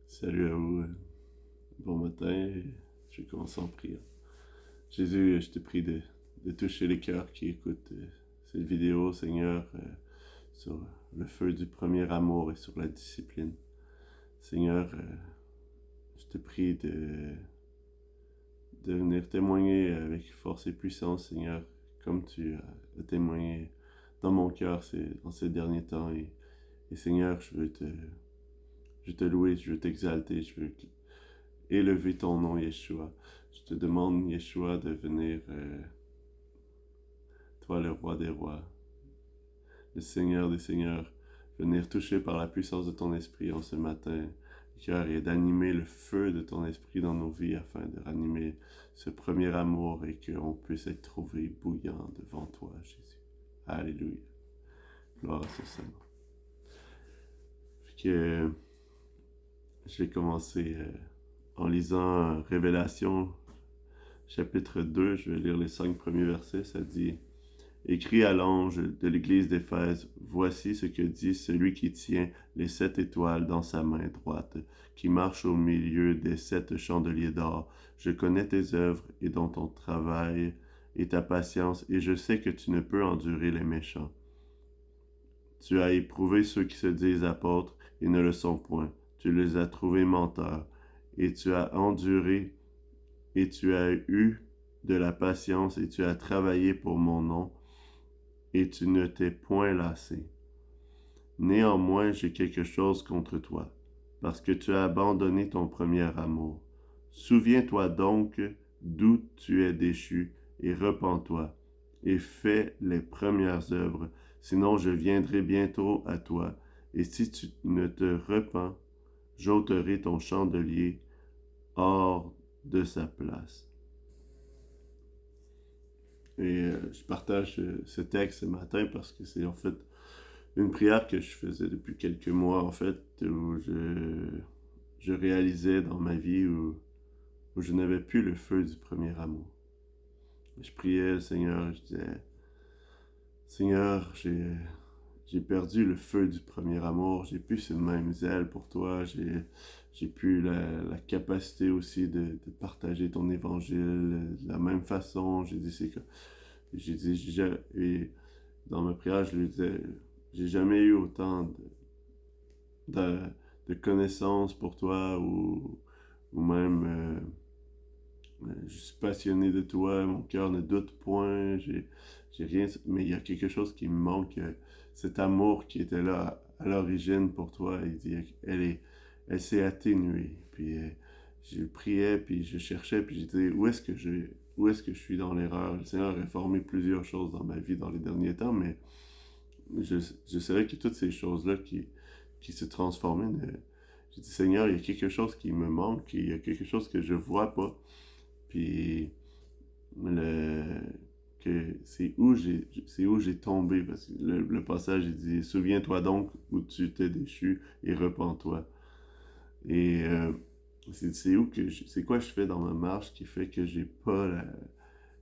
Salut à vous. Bon matin. Je vais commencer en priant. Jésus, je te prie de toucher les cœurs qui écoutent cette vidéo, Seigneur, sur le feu du premier amour et sur la discipline. Seigneur, je te prie de venir témoigner avec force et puissance, Seigneur, comme tu as témoigné dans mon cœur dans ces derniers temps. Et Seigneur, je veux te louer, je veux t'exalter, je veux élever ton nom, Yeshua. Je te demande, Yeshua, de venir, toi le roi des rois, le Seigneur des seigneurs, venir toucher par la puissance de ton esprit en ce matin, cœur, et d'animer le feu de ton esprit dans nos vies afin de ranimer ce premier amour et qu'on puisse être trouvé bouillant devant toi, Jésus. Alléluia. Gloire à son Seigneur. Je vais commencer en lisant Révélation chapitre 2, je vais lire les 5 premiers versets. Ça dit: Écris à l'ange de l'église d'Éphèse, voici ce que dit celui qui tient les 7 étoiles dans sa main droite, qui marche au milieu des 7 chandeliers d'or. Je connais tes œuvres et dans ton travail et ta patience, et je sais que tu ne peux endurer les méchants. Tu as éprouvé ceux qui se disent apôtres et ne le sont point. Tu les as trouvés menteurs, et tu as enduré, et tu as eu de la patience, et tu as travaillé pour mon nom, et tu ne t'es point lassé. Néanmoins, j'ai quelque chose contre toi, parce que tu as abandonné ton premier amour. Souviens-toi donc d'où tu es déchu, et repens-toi, et fais les premières œuvres, sinon je viendrai bientôt à toi, et si tu ne te repens, j'ôterai ton chandelier hors de sa place. Et je partage ce texte ce matin parce que c'est en fait une prière que je faisais depuis quelques mois, en fait, où je réalisais dans ma vie où je n'avais plus le feu du premier amour. Je priais le Seigneur, je disais: Seigneur, j'ai perdu le feu du premier amour, j'ai plus ce même zèle pour toi, j'ai plus la capacité aussi de partager ton évangile de la même façon. Et dans ma prière, je lui disais: j'ai jamais eu autant de, de connaissances pour toi ou même je suis passionné de toi, mon cœur ne doute point, j'ai rien, mais il y a quelque chose qui me manque, cet amour qui était là à l'origine pour toi, il dit, elle s'est atténuée, puis je priais, puis je cherchais, puis je disais, où est-ce que je suis dans l'erreur? Le Seigneur a réformé plusieurs choses dans ma vie dans les derniers temps, mais je, je savais que toutes ces choses-là qui se transformaient, j'ai dit, Seigneur, il y a quelque chose qui me manque, il y a quelque chose que je vois pas. Puis c'est où j'ai tombé, parce que le passage il dit: souviens-toi donc où tu t'es déchu et repens-toi. Et c'est quoi je fais dans ma marche qui fait que j'ai pas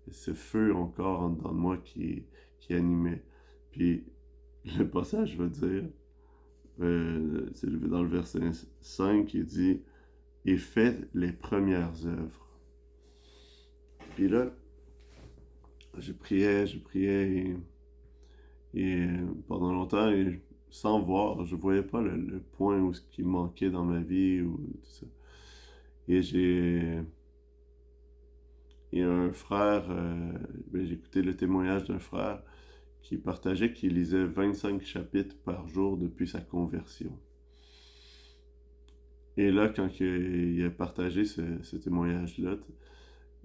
ce feu encore en dedans de moi qui animait. Puis le passage va dire, c'est dans le verset 5, il dit: et fais les premières œuvres. Puis là, je priais et pendant longtemps, et sans voir, je voyais pas le point où ce qui manquait dans ma vie ou tout ça. Et il y a un frère, j'ai écouté le témoignage d'un frère qui partageait qu'il lisait 25 chapitres par jour depuis sa conversion. Et là, quand il a partagé ce témoignage-là,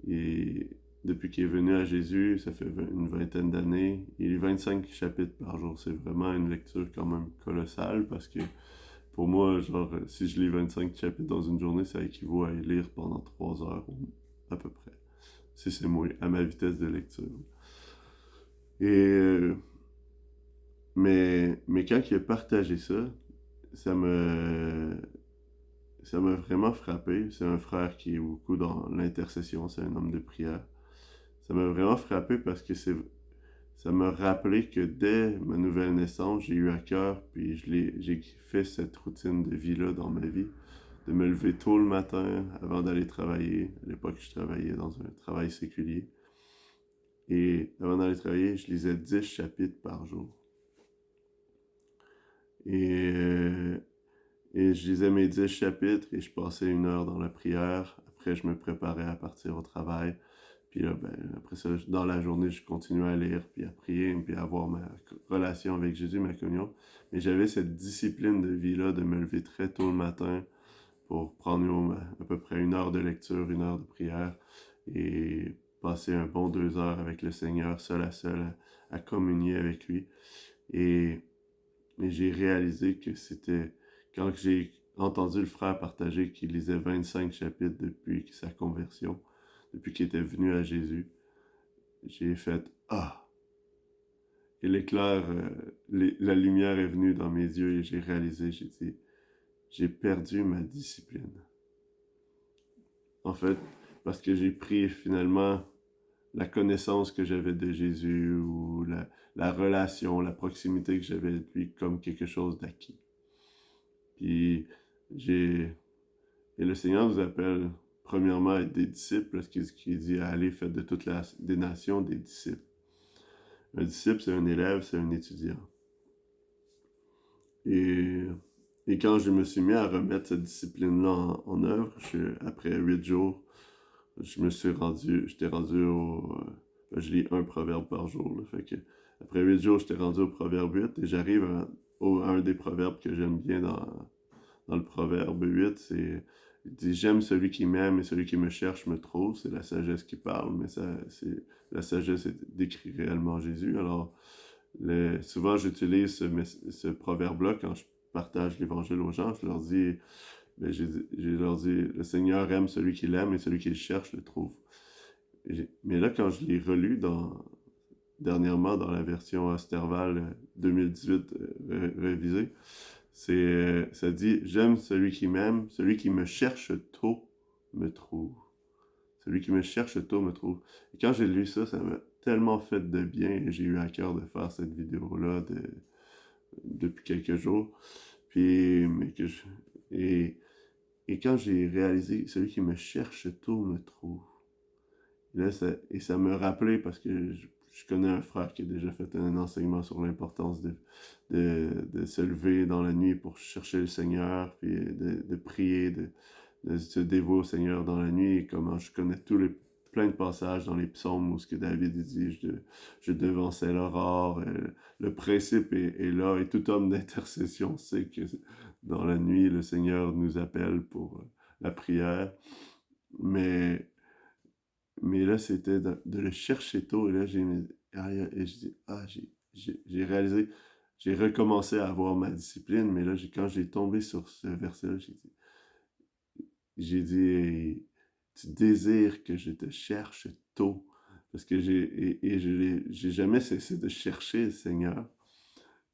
et depuis qu'il est venu à Jésus, ça fait une vingtaine d'années, il lit 25 chapitres par jour. C'est vraiment une lecture quand même colossale parce que pour moi, genre, si je lis 25 chapitres dans une journée, ça équivaut à lire pendant 3 heures à peu près. Si c'est moi, à ma vitesse de lecture. Et, mais quand il a partagé ça, ça me, ça m'a vraiment frappé. C'est un frère qui est beaucoup dans l'intercession, c'est un homme de prière. Ça m'a vraiment frappé parce que ça m'a rappelé que dès ma nouvelle naissance, j'ai eu à cœur, puis j'ai fait cette routine de vie-là dans ma vie, de me lever tôt le matin avant d'aller travailler. À l'époque, je travaillais dans un travail séculier. Et avant d'aller travailler, je lisais 10 chapitres par jour. Et, euh, et je lisais mes 10 chapitres et je passais 1 heure dans la prière. Après, je me préparais à partir au travail. Puis là, après ça, dans la journée, je continuais à lire, puis à prier, puis à avoir ma relation avec Jésus, ma communion. Mais j'avais cette discipline de vie-là, de me lever très tôt le matin pour prendre à peu près 1 heure de lecture, 1 heure de prière, et passer un bon 2 heures avec le Seigneur, seul à seul, à communier avec lui. Et j'ai réalisé que c'était quand j'ai entendu le frère partager qu'il lisait 25 chapitres depuis sa conversion, depuis qu'il était venu à Jésus, j'ai fait Ah! Et l'éclair, la lumière est venue dans mes yeux et j'ai réalisé, j'ai dit, j'ai perdu ma discipline. En fait, parce que j'ai pris finalement la connaissance que j'avais de Jésus ou la relation, la proximité que j'avais de lui comme quelque chose d'acquis. Puis j'ai... Et le Seigneur nous appelle premièrement à être des disciples, parce qu'il dit à aller faire de toutes des nations des disciples. Un disciple, c'est un élève, c'est un étudiant. Et, et quand je me suis mis à remettre cette discipline-là en œuvre, après 8 jours, j'étais rendu je lis un proverbe par jour. Là, fait que, après 8 jours, j'étais rendu au proverbe 8 et j'arrive à un des proverbes que j'aime bien dans le proverbe 8, il dit j'aime celui qui m'aime et celui qui me cherche me trouve. C'est la sagesse qui parle, mais la sagesse décrit réellement Jésus. Alors, souvent j'utilise ce proverbe-là quand je partage l'évangile aux gens. Je leur dis, le Seigneur aime celui qui l'aime et celui qui le cherche le trouve. Mais là, quand je l'ai relu dernièrement dans la version Osterval 2018 révisée, ça dit « J'aime celui qui m'aime, celui qui me cherche tôt me trouve. » Celui qui me cherche tôt me trouve. Et quand j'ai lu ça, ça m'a tellement fait de bien et j'ai eu à cœur de faire cette vidéo-là depuis quelques jours. Puis, et quand j'ai réalisé « Celui qui me cherche tôt me trouve », là, ça me rappelait parce que je connais un frère qui a déjà fait un enseignement sur l'importance de se lever dans la nuit pour chercher le Seigneur, puis de prier, de se dévouer au Seigneur dans la nuit. Et comment je connais plein de passages dans les psaumes où ce que David dit, je devançais l'aurore. Le principe est là et tout homme d'intercession sait que dans la nuit, le Seigneur nous appelle pour la prière. Mais là, c'était de le chercher tôt. Et là, j'ai réalisé, j'ai recommencé à avoir ma discipline. Mais là, quand j'ai tombé sur ce verset-là, j'ai dit, hey, tu désires que je te cherche tôt. Parce que j'ai jamais cessé de chercher le Seigneur.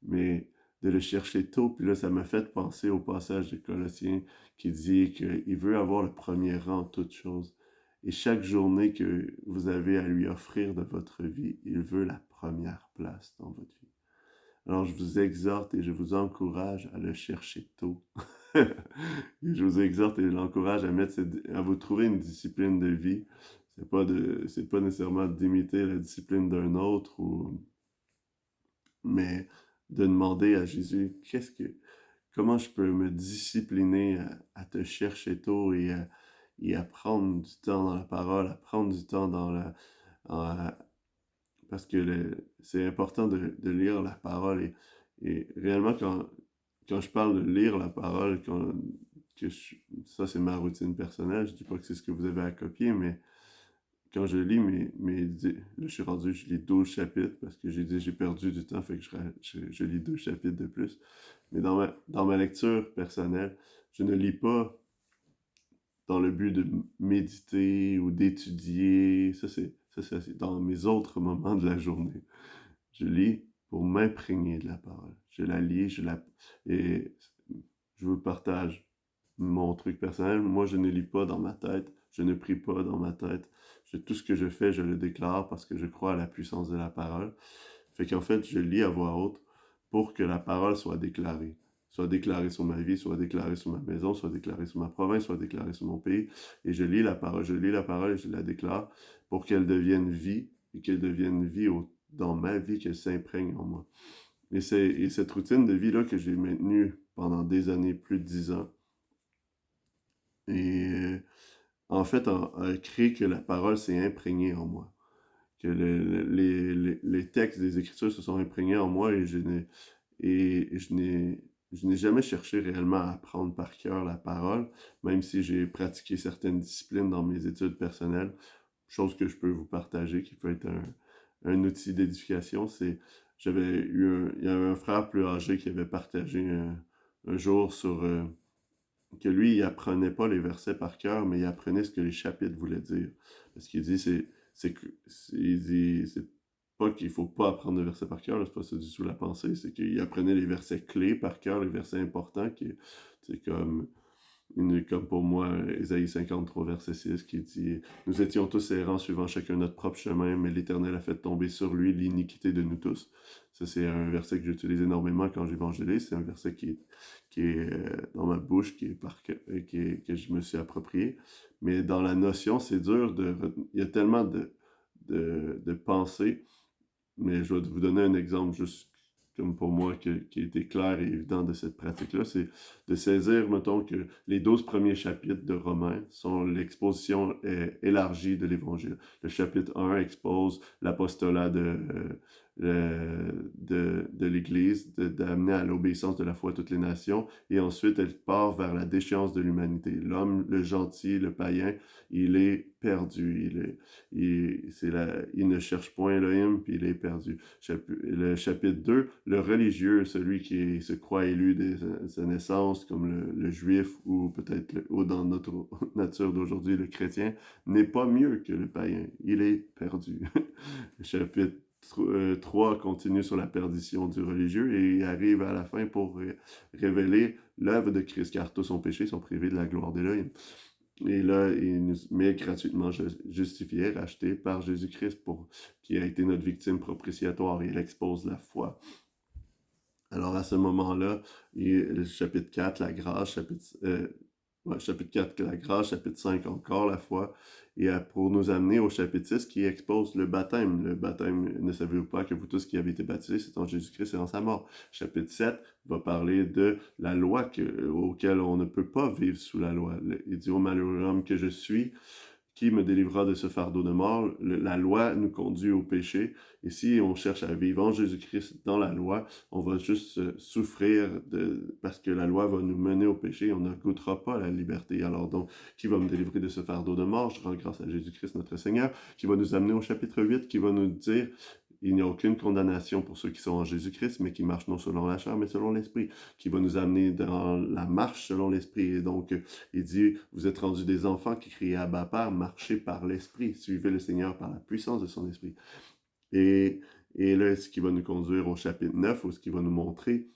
Mais de le chercher tôt. Puis là, ça m'a fait penser au passage de Colossiens qui dit qu'il veut avoir le premier rang en toutes choses. Et chaque journée que vous avez à lui offrir de votre vie, il veut la première place dans votre vie. Alors je vous exhorte et je vous encourage à le chercher tôt. Je vous exhorte et l'encourage à vous trouver une discipline de vie. C'est pas nécessairement d'imiter la discipline d'un autre, mais de demander à Jésus, comment je peux me discipliner à te chercher tôt et à prendre du temps dans la parole, à prendre du temps parce que c'est important de lire la parole et réellement quand je parle de lire la parole, ça c'est ma routine personnelle, je dis pas que c'est ce que vous avez à copier, mais quand je lis là je suis rendu, je lis 12 chapitres parce que j'ai perdu du temps, fait que je lis 2 chapitres de plus. Mais dans ma lecture personnelle, je ne lis pas dans le but de méditer ou d'étudier. Ça, c'est dans mes autres moments de la journée. Je lis pour m'imprégner de la parole. Je la lis, et je vous partage mon truc personnel. Moi, je ne lis pas dans ma tête. Je ne prie pas dans ma tête. Tout ce que je fais, je le déclare parce que je crois à la puissance de la parole. Fait qu'en fait, je lis à voix haute pour que la parole soit déclarée. soit déclaré sur ma vie, soit déclaré sur ma maison, soit déclaré sur ma province, soit déclaré sur mon pays. Et je lis la parole et je la déclare pour qu'elle devienne vie, et qu'elle devienne vie dans ma vie, qu'elle s'imprègne en moi. Et cette routine de vie-là que j'ai maintenue pendant des années, plus de 10 ans, et en fait, a créé que la parole s'est imprégnée en moi. Que les textes des Écritures se sont imprégnés en moi et je n'ai jamais cherché réellement à apprendre par cœur la parole, même si j'ai pratiqué certaines disciplines dans mes études personnelles, chose que je peux vous partager, qui peut être un outil d'édification. Il y avait un frère plus âgé qui avait partagé un jour que lui, il apprenait pas les versets par cœur, mais il apprenait ce que les chapitres voulaient dire. Parce qu'il dit, il dit, c'est pas qu'il faut pas apprendre les versets par cœur, c'est pas ça du tout la pensée, c'est qu'il apprenait les versets clés par cœur, les versets importants, c'est comme pour moi, Ésaïe 53, verset 6, qui dit « Nous étions tous errants, suivant chacun notre propre chemin, mais l'Éternel a fait tomber sur lui l'iniquité de nous tous. » Ça, c'est un verset que j'utilise énormément quand j'évangélise. C'est un verset qui est dans ma bouche, que je me suis approprié. Mais dans la notion, c'est dur il y a tellement de pensées, mais je vais vous donner un exemple juste comme pour moi, qui était clair et évident de cette pratique-là, c'est de saisir, mettons, que les 12 premiers chapitres de Romains sont l'exposition élargie de l'Évangile. Le chapitre 1 expose l'apostolat de l'Église, d'amener à l'obéissance de la foi à toutes les nations, et ensuite elle part vers la déchéance de l'humanité. L'homme, le gentil, le païen, il est perdu. Il ne cherche point Elohim, puis il est perdu. Le chapitre 2, le religieux, celui qui se croit élu dès sa naissance, comme le juif, ou peut-être ou dans notre nature d'aujourd'hui, le chrétien, n'est pas mieux que le païen. Il est perdu. Le chapitre 3 continue sur la perdition du religieux et arrive à la fin pour révéler l'œuvre de Christ, car tous ont péché, sont privés de la gloire d'Élohim. Et là, il nous met gratuitement justifiés, rachetés par Jésus-Christ, qui a été notre victime propitiatoire, et il expose la foi. Alors à ce moment-là, le chapitre 4, la grâce, chapitre 4, la grâce, chapitre 5, encore la foi, et pour nous amener au chapitre 6 qui expose le baptême. Le baptême, ne savez-vous pas que vous tous qui avez été baptisés, c'est en Jésus-Christ et en sa mort. Chapitre 7 va parler de la loi auquel on ne peut pas vivre sous la loi. Il dit « Ô malheureux homme que je suis, qui me délivrera de ce fardeau de mort? » La loi nous conduit au péché. Et si on cherche à vivre en Jésus-Christ dans la loi, on va juste souffrir parce que la loi va nous mener au péché. On ne goûtera pas la liberté. Alors donc, qui va me délivrer de ce fardeau de mort? Je rends grâce à Jésus-Christ notre Seigneur, qui va nous amener au chapitre 8, qui va nous dire: il n'y a aucune condamnation pour ceux qui sont en Jésus-Christ, mais qui marchent non selon la chair, mais selon l'Esprit, qui va nous amener dans la marche selon l'Esprit. Et donc, il dit, vous êtes rendus des enfants qui crient Abba Père, marchez par l'Esprit, suivez le Seigneur par la puissance de son Esprit. Et là, ce qui va nous conduire au chapitre 9, où ce qui va nous montrer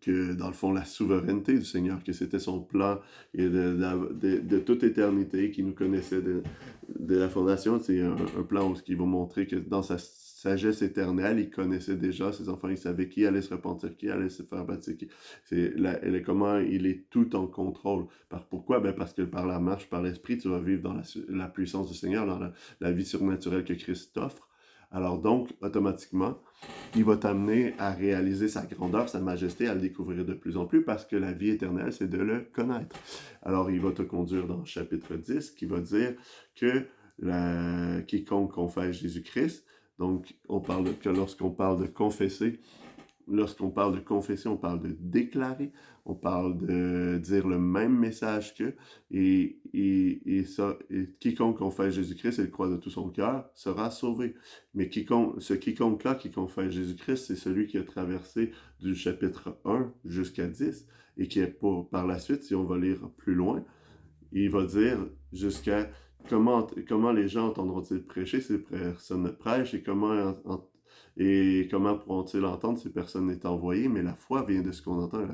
que, dans le fond, la souveraineté du Seigneur, que c'était son plan et de toute éternité, qui nous connaissait de la fondation. C'est un plan où il va montrer que dans sa sagesse éternelle, il connaissait déjà ses enfants, il savait qui allait se repentir, qui allait se faire baptiser. Comment il est tout en contrôle. Pourquoi? Parce que par la marche, par l'Esprit, tu vas vivre dans la puissance du Seigneur, dans la vie surnaturelle que Christ t'offre. Alors donc, automatiquement, il va t'amener à réaliser sa grandeur, sa majesté, à le découvrir de plus en plus, parce que la vie éternelle, c'est de le connaître. Alors, il va te conduire dans le chapitre 10, qui va dire que quiconque confesse Jésus-Christ, donc lorsqu'on parle de confesser, on parle de déclarer, on parle de dire le même message qu'eux, et quiconque confesse Jésus-Christ et le croit de tout son cœur sera sauvé. Mais ce quiconque-là qui confesse Jésus-Christ, c'est celui qui a traversé du chapitre 1 jusqu'à 10, et qui est par la suite, si on va lire plus loin, il va dire jusqu'à comment les gens entendront-ils prêcher si personne ne prêche, et comment Et comment pourront-ils entendre si personne n'est envoyé? Mais la foi vient de ce qu'on entend.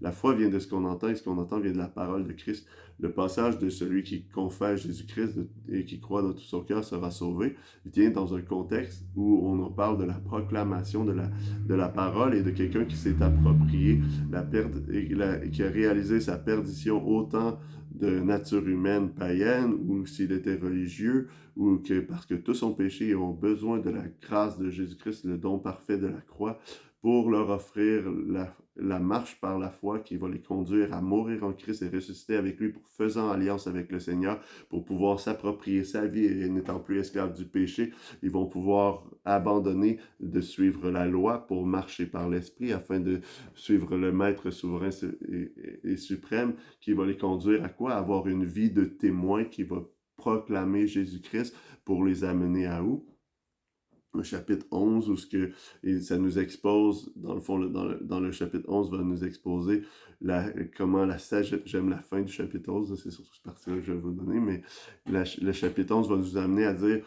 La foi vient de ce qu'on entend et ce qu'on entend vient de la parole de Christ. Le passage de celui qui confesse Jésus-Christ et qui croit dans tout son cœur sera sauvé vient dans un contexte où on en parle de la proclamation de la parole et de quelqu'un qui s'est approprié qui a réalisé sa perdition autant de nature humaine païenne ou s'il était religieux ou que parce que tous ont péché et ont besoin de la grâce de Jésus-Christ, le don parfait de la croix, pour leur offrir la marche par la foi qui va les conduire à mourir en Christ et ressusciter avec lui pour faisant alliance avec le Seigneur, pour pouvoir s'approprier sa vie et n'étant plus esclaves du péché, ils vont pouvoir abandonner de suivre la loi pour marcher par l'Esprit afin de suivre le Maître souverain et suprême qui va les conduire à quoi? Avoir une vie de témoin qui va proclamer Jésus-Christ pour les amener à où? Le chapitre 11, où ça nous expose, dans le fond, dans le chapitre 11, va nous exposer comment la sagesse, j'aime la fin du chapitre 11, c'est surtout cette partie-là que je vais vous donner, mais le chapitre 11 va nous amener à dire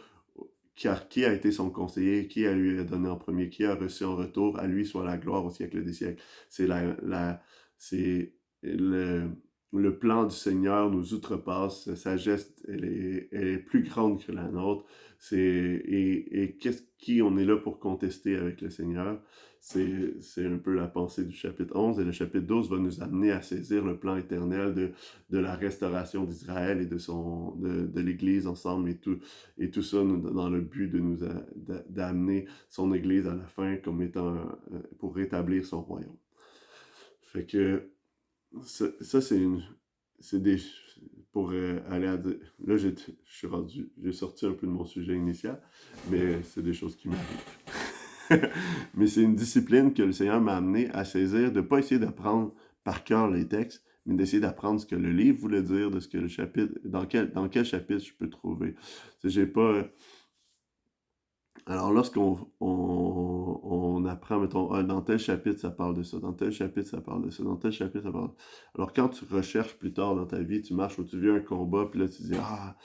car qui a été son conseiller, qui a lui donné en premier, qui a reçu en retour, à lui soit la gloire au siècle des siècles. C'est le plan du Seigneur nous outrepasse, sa sagesse, elle est plus grande que la nôtre. Et qui on est là pour contester avec le Seigneur? C'est un peu la pensée du chapitre 11. Et le chapitre 12 va nous amener à saisir le plan éternel de la restauration d'Israël et de l'Église ensemble et tout ça dans le but d'amener son Église à la fin comme étant pour rétablir son royaume. Fait que ça c'est des pour aller à dire là j'ai sorti un peu de mon sujet initial, mais c'est des choses qui m'arrivent. Mais c'est une discipline que le Seigneur m'a amené à saisir, de pas essayer d'apprendre par cœur les textes, mais d'essayer d'apprendre ce que le livre voulait dire, de ce que le chapitre, dans quel chapitre je peux trouver. J'ai pas Alors, lorsqu'on apprend, mettons, dans tel chapitre, ça parle de ça, dans tel chapitre, ça parle de ça, dans tel chapitre, ça parle... Alors, quand tu recherches plus tard dans ta vie, tu marches ou tu vis un combat, puis là, tu dis, ah,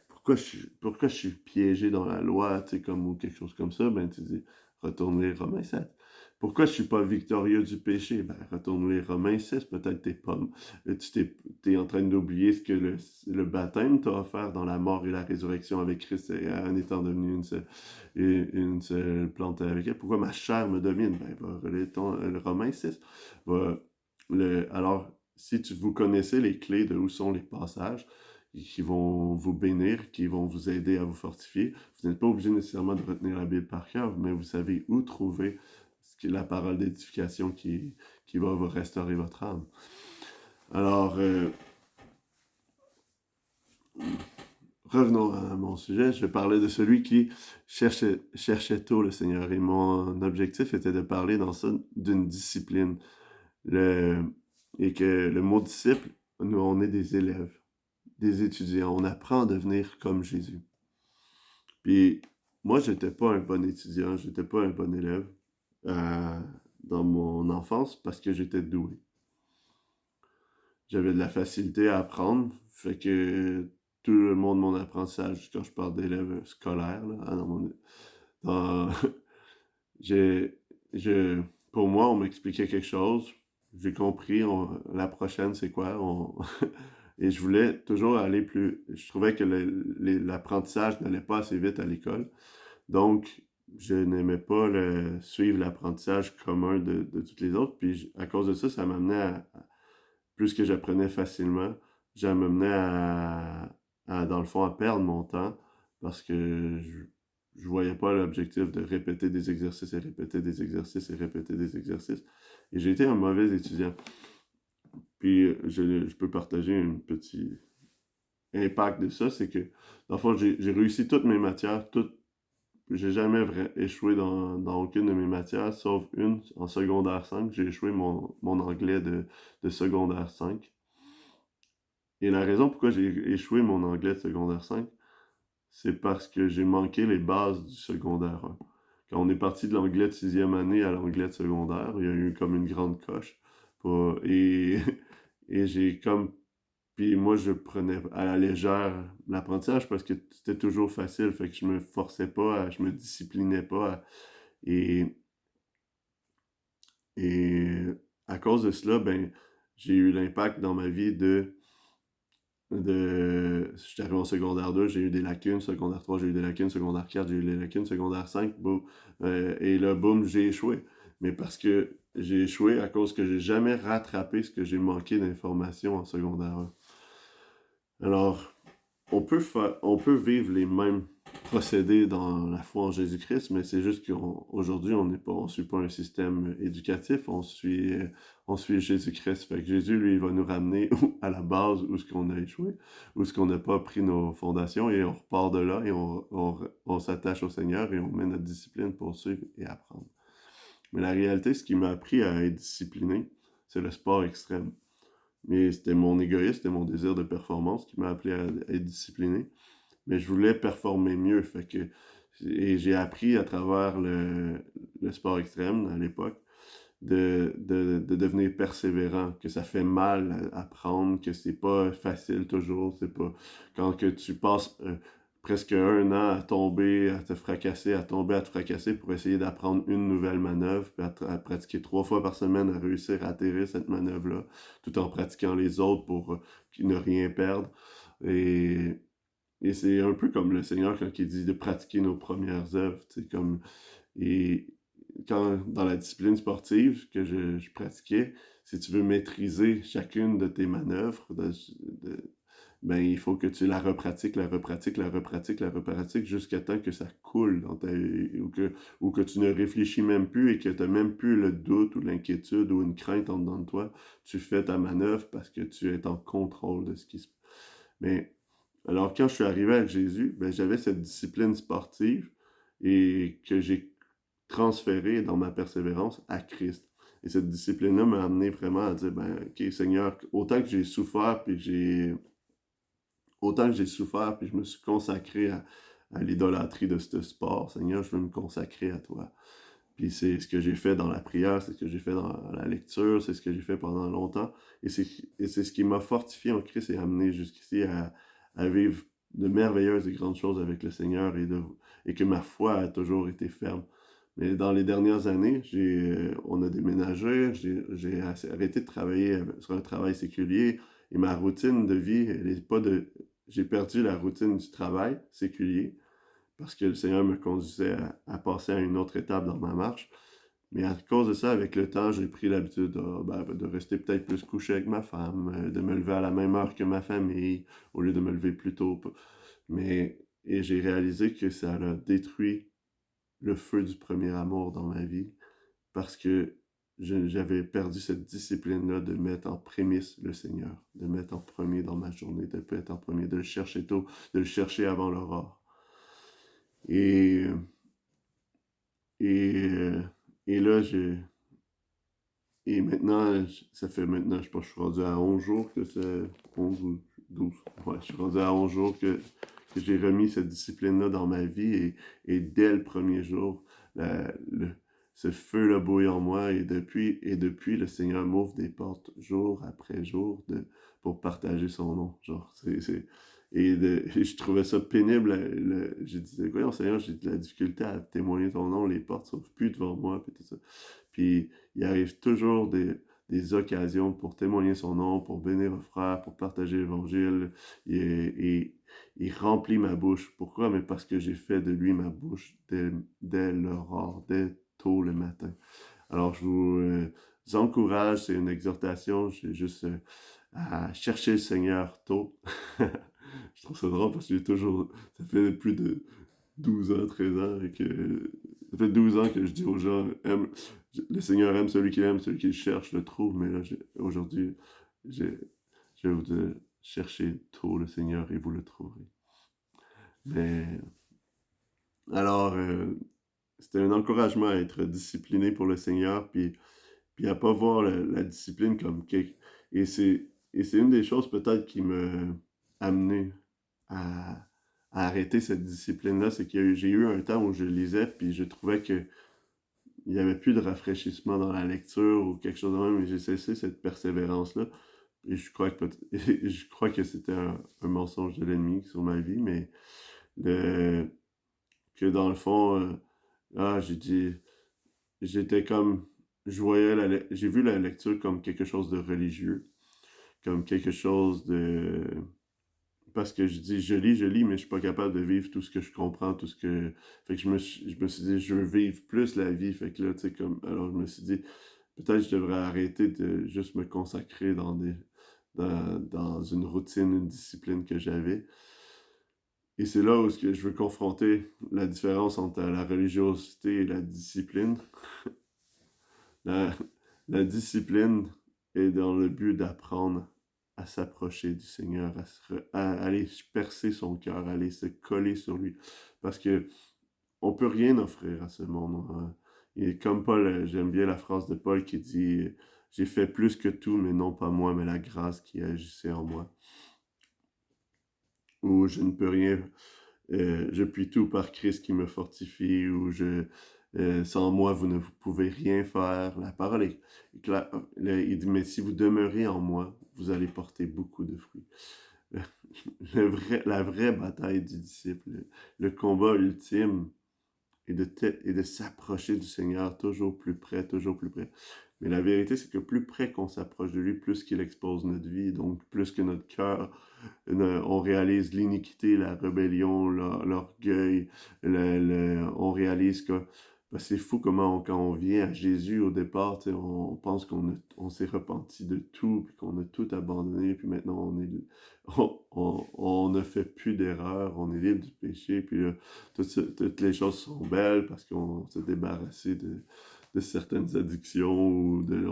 pourquoi je suis piégé dans la loi, tu sais, ou quelque chose comme ça, ben, tu dis, retourne lire Romains 7. Pourquoi je suis pas victorieux du péché? Ben, retourne lire Romains 6, peut-être tu t'es en train d'oublier ce que le baptême t'a offert dans la mort et la résurrection avec Christ en étant devenu une seule plante avec elle. Pourquoi ma chair me domine? Ben, va relire le Romains 6. Alors, si vous connaissez les clés de où sont les passages, qui vont vous bénir, qui vont vous aider à vous fortifier. Vous n'êtes pas obligé nécessairement de retenir la Bible par cœur, mais vous savez où trouver la parole d'édification qui va vous restaurer votre âme. Alors, revenons à mon sujet. Je parlais de celui qui cherchait tôt le Seigneur. Et mon objectif était de parler dans ça d'une discipline. Et que le mot disciple, nous, on est des élèves, des étudiants. On apprend à devenir comme Jésus. Puis, moi, j'étais pas un bon étudiant, j'étais pas un bon élève dans mon enfance parce que j'étais doué. J'avais de la facilité à apprendre, fait que tout le monde, mon apprentissage, quand je parle d'élèves scolaires, pour moi, on m'expliquait quelque chose, j'ai compris, la prochaine, c'est quoi? Et je voulais toujours aller plus... Je trouvais que l'apprentissage n'allait pas assez vite à l'école. Donc, je n'aimais pas suivre l'apprentissage commun de toutes les autres. Puis, à cause de ça, ça m'amenait plus que j'apprenais facilement, ça m'amenait dans le fond, à perdre mon temps parce que je voyais pas l'objectif de répéter des exercices et répéter des exercices et répéter des exercices. Et j'ai été un mauvais étudiant. Puis, je peux partager un petit impact de ça, c'est que, dans le fond, j'ai réussi toutes mes matières, j'ai jamais échoué dans aucune de mes matières, sauf une, en secondaire 5. J'ai échoué mon anglais de secondaire 5. Et la raison pourquoi j'ai échoué mon anglais de secondaire 5, c'est parce que j'ai manqué les bases du secondaire 1. Quand on est parti de l'anglais de 6e année à l'anglais de secondaire, il y a eu comme une grande coche. Et j'ai comme... Puis moi, je prenais à la légère l'apprentissage parce que c'était toujours facile, fait que je me forçais pas, je me disciplinais pas. Et, et à cause de cela, ben, j'ai eu l'impact dans ma vie j'étais arrivé en secondaire 2, j'ai eu des lacunes, secondaire 3, j'ai eu des lacunes, secondaire 4, j'ai eu des lacunes, secondaire 5, boum, et là, boum, j'ai échoué. Mais parce que j'ai échoué à cause que j'ai jamais rattrapé ce que j'ai manqué d'informations en secondaire 1. Alors, on peut vivre les mêmes procédés dans la foi en Jésus-Christ, mais c'est juste qu'aujourd'hui, on suit pas un système éducatif, on suit Jésus-Christ. Fait que Jésus, lui, il va nous ramener à la base où ce qu'on a échoué, où ce qu'on n'a pas pris nos fondations, et on repart de là, et on s'attache au Seigneur, et on met notre discipline pour suivre et apprendre. Mais la réalité, ce qui m'a appris à être discipliné, c'est le sport extrême. Mais c'était mon égoïsme, c'était mon désir de performance qui m'a appelé à être discipliné. Mais je voulais performer mieux. Et j'ai appris à travers le sport extrême à l'époque de devenir persévérant, que ça fait mal à apprendre, que c'est pas facile toujours. C'est pas quand que tu passes presque un an à tomber, à te fracasser, à tomber, à te fracasser pour essayer d'apprendre une nouvelle manœuvre, puis à pratiquer 3 fois par semaine à réussir à atterrir cette manœuvre-là, tout en pratiquant les autres pour ne rien perdre. Et, et c'est un peu comme le Seigneur quand il dit de pratiquer nos premières œuvres, tu sais, comme, et quand, dans la discipline sportive que je pratiquais, si tu veux maîtriser chacune de tes manœuvres, ben, il faut que tu la repratiques, la repratiques, la repratiques, la repratiques jusqu'à temps que ça coule dans ou que tu ne réfléchis même plus et que tu n'as même plus le doute ou l'inquiétude ou une crainte en dedans de toi. Tu fais ta manœuvre parce que tu es en contrôle de ce qui se passe. Mais alors, quand je suis arrivé avec Jésus, ben, j'avais cette discipline sportive et que j'ai transférée dans ma persévérance à Christ. Et cette discipline-là m'a amené vraiment à dire, ben, OK, Seigneur, autant que j'ai souffert, puis je me suis consacré à l'idolâtrie de ce sport, Seigneur, je veux me consacrer à toi. Puis c'est ce que j'ai fait dans la prière, c'est ce que j'ai fait dans la lecture, c'est ce que j'ai fait pendant longtemps. Et c'est ce qui m'a fortifié en Christ et amené jusqu'ici à vivre de merveilleuses et grandes choses avec le Seigneur et que ma foi a toujours été ferme. Mais dans les dernières années, on a déménagé, j'ai arrêté de travailler sur un travail séculier et ma routine de vie, elle est pas de... J'ai perdu la routine du travail séculier parce que le Seigneur me conduisait à passer à une autre étape dans ma marche. Mais à cause de ça, avec le temps, j'ai pris l'habitude de rester peut-être plus couché avec ma femme, de me lever à la même heure que ma famille, au lieu de me lever plus tôt. Et j'ai réalisé que ça a détruit le feu du premier amour dans ma vie, parce que j'avais perdu cette discipline-là de mettre en prémisse le Seigneur, de mettre en premier dans ma journée, de mettre en premier, de le chercher tôt, de le chercher avant l'aurore. Et, et, euh, et là, et maintenant, ça fait maintenant, je sais pas, je suis rendu à 11 jours que c'est 11 ou 12. Ouais, je suis rendu à 11 jours que j'ai remis cette discipline-là dans ma vie et dès le premier jour, ce feu-là bouille en moi et depuis, le Seigneur m'ouvre des portes jour après jour pour partager son nom. Genre, et je trouvais ça pénible. J'ai dit, voyons Seigneur, j'ai de la difficulté à témoigner ton nom, les portes s'ouvrent plus devant moi, puis tout ça. Puis il arrive toujours des occasions pour témoigner son nom, pour bénir un frère, pour partager l'évangile. Et il remplit ma bouche. Pourquoi? Mais parce que j'ai fait de lui ma bouche dès l'aurore, dès tôt le matin. Alors je vous encourage, c'est une exhortation, j'ai juste à chercher le Seigneur tôt. Je trouve ça drôle parce que ça fait plus de 12 ans, 13 ans, ça fait 12 ans que je dis aux gens, le Seigneur aime celui qui aime, celui qui le cherche le trouve, mais là, aujourd'hui, je vais vous dire, cherchez tôt le Seigneur et vous le trouverez. Mais, alors, c'était un encouragement à être discipliné pour le Seigneur, puis à pas voir la discipline comme quelque... Et c'est une des choses peut-être qui m'a amené à, à arrêter cette discipline-là, c'est que j'ai eu un temps où je lisais, puis je trouvais que il n'y avait plus de rafraîchissement dans la lecture ou quelque chose de même, et j'ai cessé cette persévérance-là. et je crois que c'était un mensonge de l'ennemi sur ma vie, mais le, que dans le fond, j'ai dit, j'étais comme, j'ai vu la lecture comme quelque chose de religieux, comme quelque chose de, parce que je lis, mais je suis pas capable de vivre tout ce que je comprends, tout ce que, fait que je me suis dit, je veux vivre plus la vie, fait que là, tu sais, comme, alors je me suis dit, peut-être je devrais arrêter de juste me consacrer dans une routine, une discipline que j'avais. Et c'est là où je veux confronter la différence entre la religiosité et la discipline. La, la discipline est dans le but d'apprendre à s'approcher du Seigneur, à aller percer son cœur, à aller se coller sur lui. Parce que on peut rien offrir à ce monde, hein. Et comme Paul, j'aime bien la phrase de Paul qui dit j'ai fait plus que tout, mais non pas moi, mais la grâce qui agissait en moi. Ou je ne peux rien, je puis tout par Christ qui me fortifie, ou sans moi, vous ne pouvez rien faire. La parole est claire. Il dit, mais si vous demeurez en moi, vous allez porter beaucoup de fruits. La vraie bataille du disciple, le combat ultime est de s'approcher du Seigneur toujours plus près, toujours plus près. Mais la vérité, c'est que plus près qu'on s'approche de lui, plus qu'il expose notre vie, donc plus que notre cœur, on réalise l'iniquité, la rébellion, l'orgueil, on réalise que c'est fou comment quand on vient à Jésus au départ, on pense on s'est repenti de tout, puis qu'on a tout abandonné, puis maintenant on ne fait plus d'erreurs, on est libre du péché, puis là, toutes les choses sont belles parce qu'on s'est débarrassé de certaines addictions ou on est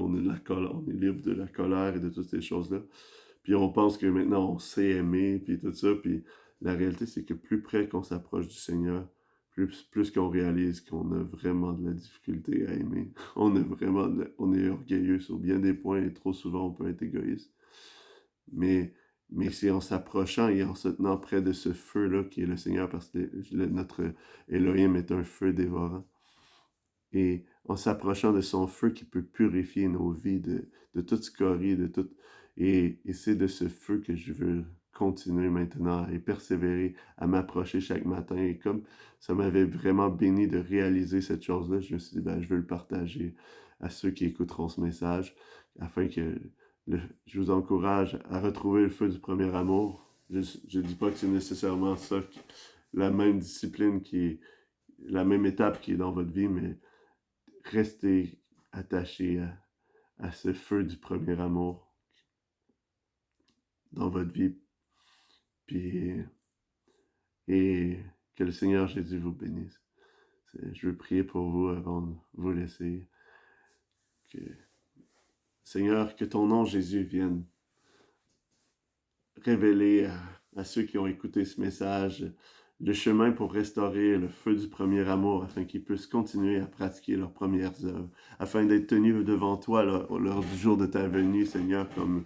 on est libre de la colère et de toutes ces choses-là. Puis on pense que maintenant on sait aimer, puis tout ça. Puis la réalité, c'est que plus près qu'on s'approche du Seigneur, plus qu'on réalise qu'on a vraiment de la difficulté à aimer. On est orgueilleux sur bien des points et trop souvent on peut être égoïste. Mais, mais c'est en s'approchant et en se tenant près de ce feu-là qui est le Seigneur, parce que notre Elohim est un feu dévorant. Et en s'approchant de son feu qui peut purifier nos vies de toute scorie, de tout. Et c'est de ce feu que je veux continuer maintenant et persévérer à m'approcher chaque matin. Et comme ça m'avait vraiment béni de réaliser cette chose-là, je me suis dit, ben, je veux le partager à ceux qui écouteront ce message, afin que je vous encourage à retrouver le feu du premier amour. Je ne dis pas que c'est nécessairement ça, la même discipline qui est la même étape qui est dans votre vie, mais restez attaché à ce feu du premier amour dans votre vie. Puis, et que le Seigneur Jésus vous bénisse. Je veux prier pour vous avant de vous laisser. Seigneur, que ton nom Jésus vienne révéler à ceux qui ont écouté ce message le chemin pour restaurer le feu du premier amour, afin qu'ils puissent continuer à pratiquer leurs premières œuvres, afin d'être tenus devant toi lors du jour de ta venue, Seigneur, comme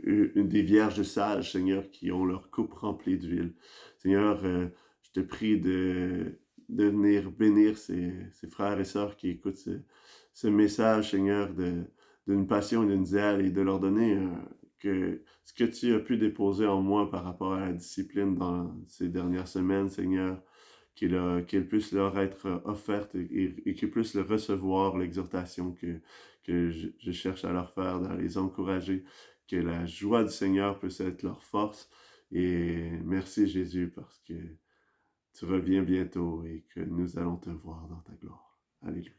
une des vierges sages, Seigneur, qui ont leur coupe remplie d'huile. Seigneur, je te prie de venir bénir ces frères et sœurs qui écoutent ce message, Seigneur, d'une passion et d'une zèle, et de leur donner que ce que tu as pu déposer en moi par rapport à la discipline dans ces dernières semaines, Seigneur, qu'elle puisse leur être offerte et qu'ils puissent le recevoir, l'exhortation que je cherche à leur faire, à les encourager, que la joie du Seigneur puisse être leur force. Et merci Jésus, parce que tu reviens bientôt et que nous allons te voir dans ta gloire. Alléluia.